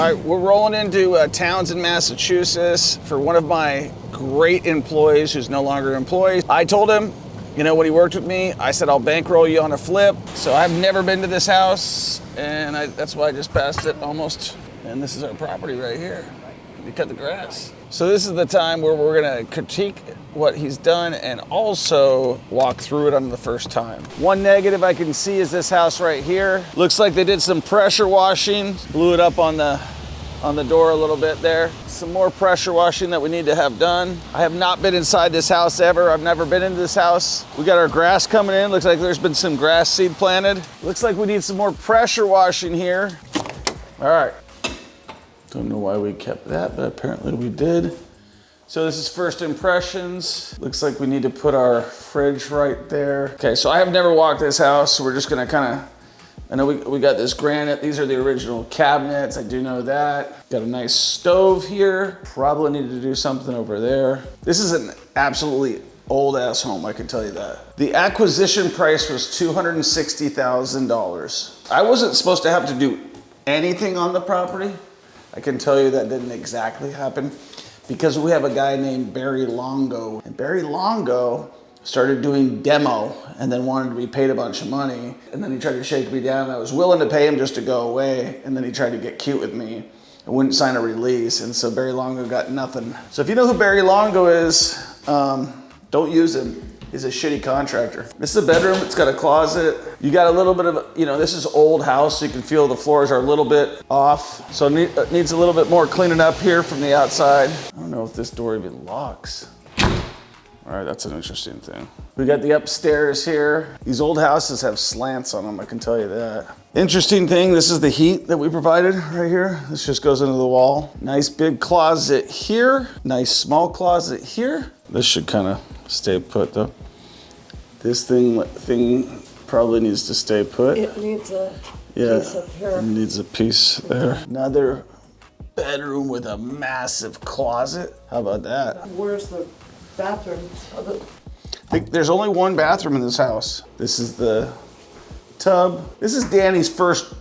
All right, we're rolling into Townsend, Massachusetts for one of my great employees who's no longer employed. I told him, you know, when he worked with me, I said, I'll bankroll you on a flip. So I've never been to this house, and that's why I just passed it almost. And this is our property right here. We cut the grass. So this is the time where we're gonna critique what he's done and also walk through it on the first time. One negative I can see is this house right here. Looks like they did some pressure washing, blew it up on the door a little bit there. Some more pressure washing that we need to have done. I have not been inside this house ever. I've never been into this house. We got our grass coming in. Looks like there's been some grass seed planted. Looks like we need some more pressure washing here. All right. Don't know why we kept that, but apparently we did. So this is first impressions. Looks like we need to put our fridge right there. Okay, so I have never walked this house, so we're just gonna kind of, I know we got this granite. These are the original cabinets, I do know that. Got a nice stove here. Probably need to do something over there. This is an absolutely old ass home, I can tell you that. The acquisition price was $260,000. I wasn't supposed to have to do anything on the property. I can tell you that didn't exactly happen because we have a guy named Barry Longo. And Barry Longo started doing demo and then wanted to be paid a bunch of money. And then he tried to shake me down. I was willing to pay him just to go away. And then he tried to get cute with me and wouldn't sign a release. And so Barry Longo got nothing. So if you know who Barry Longo is, don't use him. He's a shitty contractor. This is a bedroom, it's got a closet. You got a little bit of, you know, this is old house, so you can feel the floors are a little bit off. So it needs a little bit more cleaning up here from the outside. I don't know if this door even locks. All right, that's an interesting thing. We got the upstairs here. These old houses have slants on them, I can tell you that. Interesting thing, this is the heat that we provided right here. This just goes into the wall. Nice big closet here. Nice small closet here. This should kind of stay put though. This thing probably needs to stay put. It needs a piece up here. It needs a piece there. Another bedroom with a massive closet. How about that? Where's the bathroom? I think there's only one bathroom in this house. This is the tub. This is Danny's first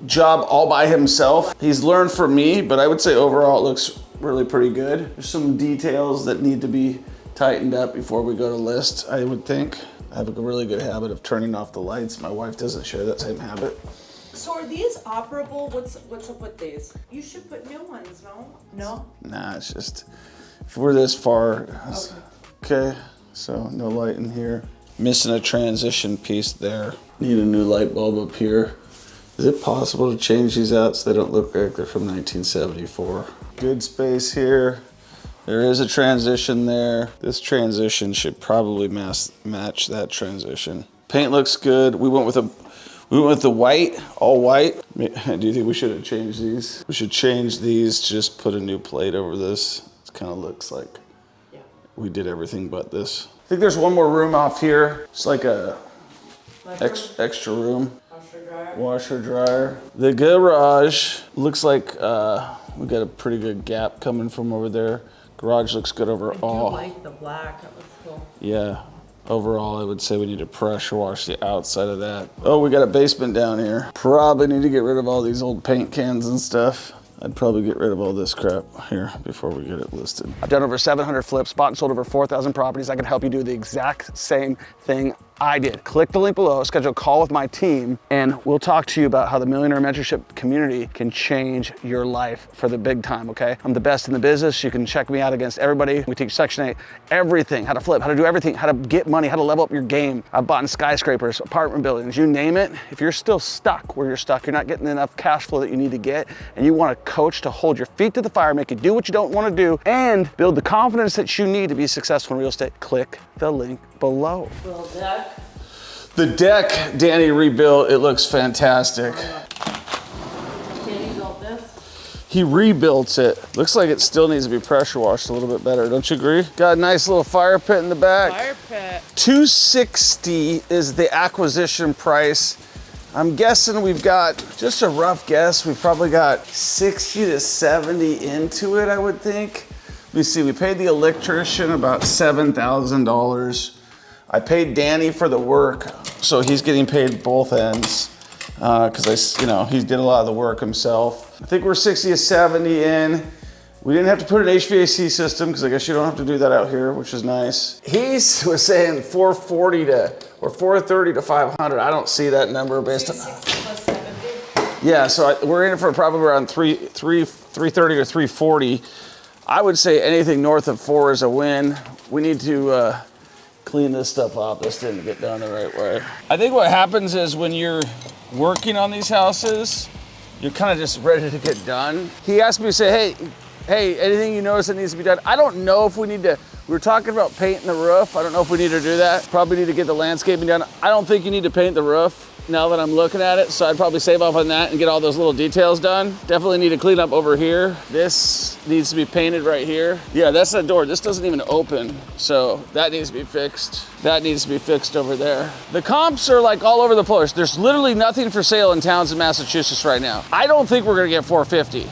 job all by himself. He's learned from me, but I would say overall it looks really pretty good. There's some details that need to be tightened up before we go to list, I would think. I have a really good habit of turning off the lights. My wife doesn't share that same habit. So are these operable? What's up with these? You should put new ones, no? No? Nah, it's just, if we're this far, okay. So no light in here. Missing a transition piece there. Need a new light bulb up here. Is it possible to change these out so they don't look like they're from 1974? Good space here. There is a transition there. This transition should probably match that transition. Paint looks good. We went with the white, all white. Do you think we should have changed these? We should change these, just put a new plate over this. It kind of looks like we did everything but this. I think there's one more room off here. It's like a extra room. Washer dryer. The garage looks like we got a pretty good gap coming from over there. Garage looks good overall. I do like the black, that was cool. Yeah, overall I would say we need to pressure wash the outside of that. Oh, we got a basement down here. Probably need to get rid of all these old paint cans and stuff. I'd probably get rid of all this crap here before we get it listed. I've done over 700 flips, bought and sold over 4,000 properties. I can help you do the exact same thing I did. Click the link below, schedule a call with my team, and we'll talk to you about how the Millionaire Mentorship community can change your life for the big time, okay? I'm the best in the business. You can check me out against everybody. We teach Section 8, everything, how to flip, how to do everything, how to get money, how to level up your game. I've bought in skyscrapers, apartment buildings, you name it. If you're still stuck where you're stuck, you're not getting enough cash flow that you need to get, and you want a coach to hold your feet to the fire, make you do what you don't want to do, and build the confidence that you need to be successful in real estate, click the link below. Little deck. The deck Danny rebuilt, it looks fantastic. Danny built this? He rebuilt it. Looks like it still needs to be pressure washed a little bit better, don't you agree? Got a nice little fire pit in the back. Fire pit. $260 is the acquisition price. I'm guessing we've got, just a rough guess, we've probably got 60 to 70 into it, I would think. Let me see, we paid the electrician about $7,000. I paid Danny for the work, so he's getting paid both ends because he did a lot of the work himself. I think we're 60 to 70 in. We didn't have to put an HVAC system because I guess you don't have to do that out here, which is nice. He was saying 440 to, or 430 to 500. I don't see that number based on. 260 plus 70. Yeah, so we're in it for probably around 330 to 340. I would say anything north of 4 is a win. We need to clean this stuff up. This didn't get done the right way. I think what happens is when you're working on these houses, you're kind of just ready to get done. He asked me to say, hey, anything you notice that needs to be done? I don't know if we need to, we were talking about painting the roof. I don't know if we need to do that. Probably need to get the landscaping done. I don't think you need to paint the roof now that I'm looking at it. So I'd probably save off on that and get all those little details done. Definitely need to clean up over here. This needs to be painted right here. Yeah, that's the door. This doesn't even open. So that needs to be fixed. That needs to be fixed over there. The comps are like all over the place. There's literally nothing for sale in Townsend, Massachusetts right now. I don't think we're gonna get 450.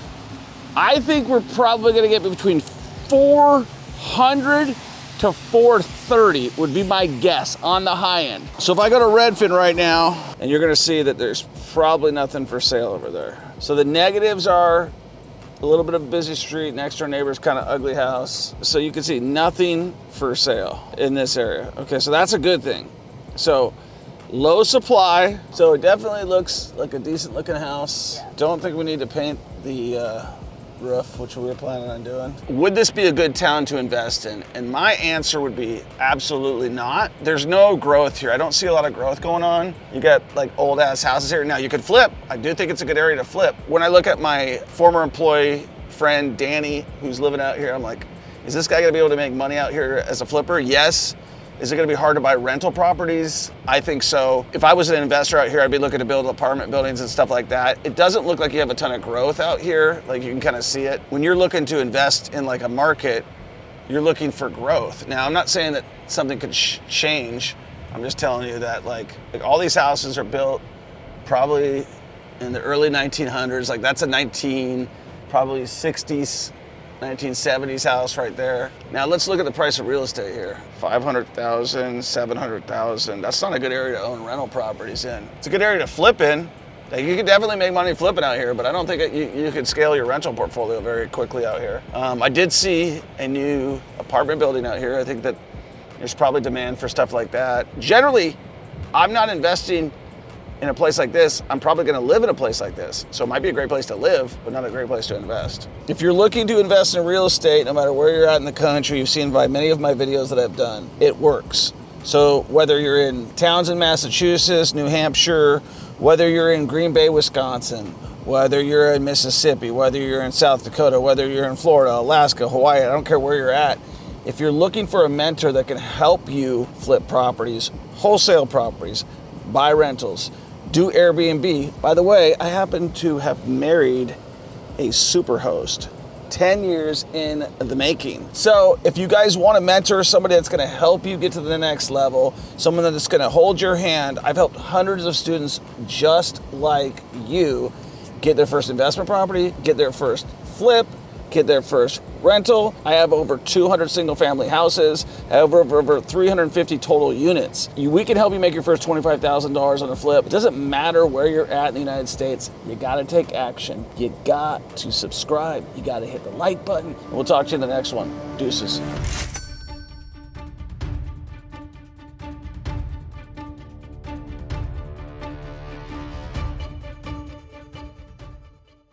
I think we're probably gonna get between 400 to 430 would be my guess on the high end. So if I go to Redfin right now, and you're gonna see that there's probably nothing for sale over there. So the negatives are a little bit of a busy street, next door neighbor's kind of ugly house. So you can see nothing for sale in this area. Okay, so that's a good thing. So low supply, so it definitely looks like a decent looking house. Don't think we need to paint the roof, which we were planning on doing. Would this be a good town to invest in? And my answer would be absolutely not. There's no growth here. I don't see a lot of growth going on. You got like old ass houses here. Now you could flip. I do think it's a good area to flip. When I look at my former employee friend, Danny, who's living out here, I'm like, is this guy gonna be able to make money out here as a flipper? Yes. Is it gonna be hard to buy rental properties? I think so. If I was an investor out here, I'd be looking to build apartment buildings and stuff like that. It doesn't look like you have a ton of growth out here. Like you can kind of see it. When you're looking to invest in like a market, you're looking for growth. Now, I'm not saying that something could change. I'm just telling you that like all these houses are built probably in the early 1900s. Like that's a probably 60s, 1970s house right there. Now let's look at the price of real estate here. 500,000, 700,000. That's not a good area to own rental properties in. It's a good area to flip in. Like you could definitely make money flipping out here, but I don't think you could scale your rental portfolio very quickly out here. I did see a new apartment building out here. I think that there's probably demand for stuff like that. Generally, I'm not investing in a place like this. I'm probably gonna live in a place like this. So it might be a great place to live, but not a great place to invest. If you're looking to invest in real estate, no matter where you're at in the country, you've seen by many of my videos that I've done, it works. So whether you're in Townsend, Massachusetts, New Hampshire, whether you're in Green Bay, Wisconsin, whether you're in Mississippi, whether you're in South Dakota, whether you're in Florida, Alaska, Hawaii, I don't care where you're at. If you're looking for a mentor that can help you flip properties, wholesale properties, buy rentals, do Airbnb. By the way, I happen to have married a superhost, 10 years in the making. So if you guys want to mentor somebody that's going to help you get to the next level, someone that's going to hold your hand, I've helped hundreds of students just like you get their first investment property, get their first flip, get their first rental. I have over 200 single family houses. I have over 350 total units. We can help you make your first $25,000 on a flip. It doesn't matter where you're at in the United States. You gotta take action. You got to subscribe. You gotta hit the like button. And we'll talk to you in the next one. Deuces.